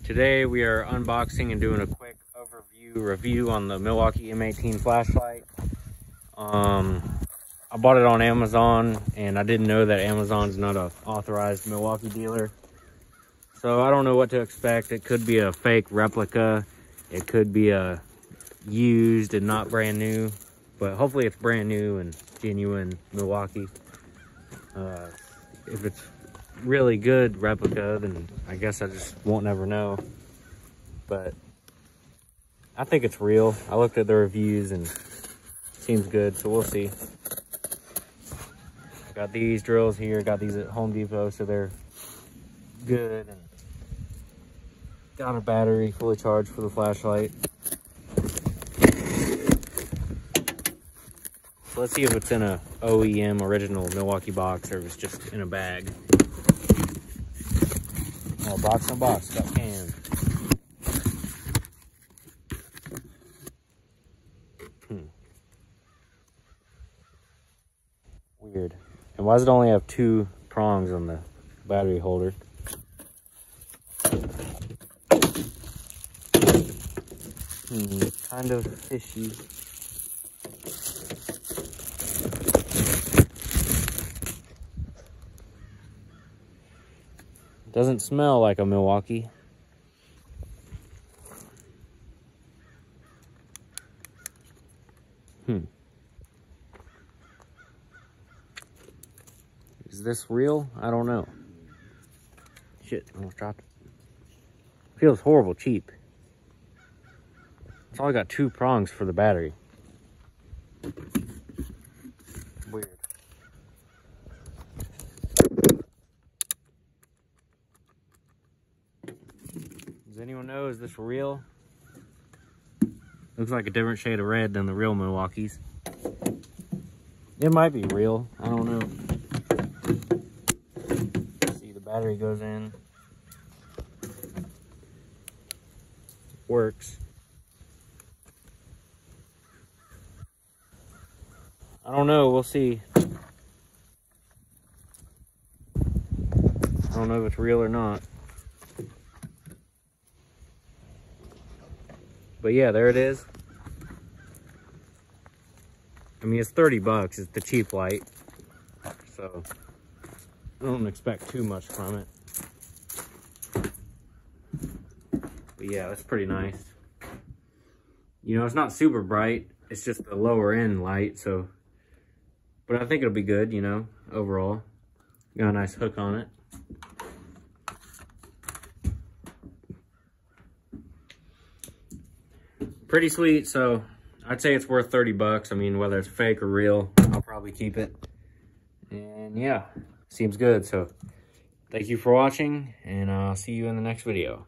Today we are unboxing and doing a quick review on the Milwaukee M18 flashlight. I bought it on Amazon, and I didn't know that Amazon's not an authorized Milwaukee dealer. So I don't know what to expect. It could be a fake replica. It could be a used and not brand new. But hopefully it's brand new and genuine Milwaukee. If it's really good replica, then I guess I just won't never know. But I think it's real. I looked at the reviews and it seems good, so we'll see. Got these drills here, got these at Home Depot, so they're good. And got a battery fully charged for the flashlight. So let's see if it's in a OEM original Milwaukee box or if it's just in a bag. Oh, box on box, got cans. Weird. And why does it only have 2 prongs on the battery holder? Kind of fishy. Doesn't smell like a Milwaukee. Is this real? I don't know. Shit, I almost dropped it. Feels horrible cheap. It's only got 2 prongs for the battery. Weird. Does anyone know, is this real? Looks like a different shade of red than the real Milwaukees. It might be real, I don't know. See, the battery goes in. Works. I don't know, we'll see. I don't know if it's real or not. But yeah, there it is. I mean, it's 30 bucks. It's the cheap light. So I don't expect too much from it. But yeah, that's pretty nice. You know, it's not super bright. It's just the lower end light, so. But I think it'll be good, you know, overall. Got a nice hook on it. Pretty sweet, so I'd say it's worth 30 bucks. I mean, whether it's fake or real, I'll probably keep it. And yeah, seems good. So thank you for watching, and I'll see you in the next video.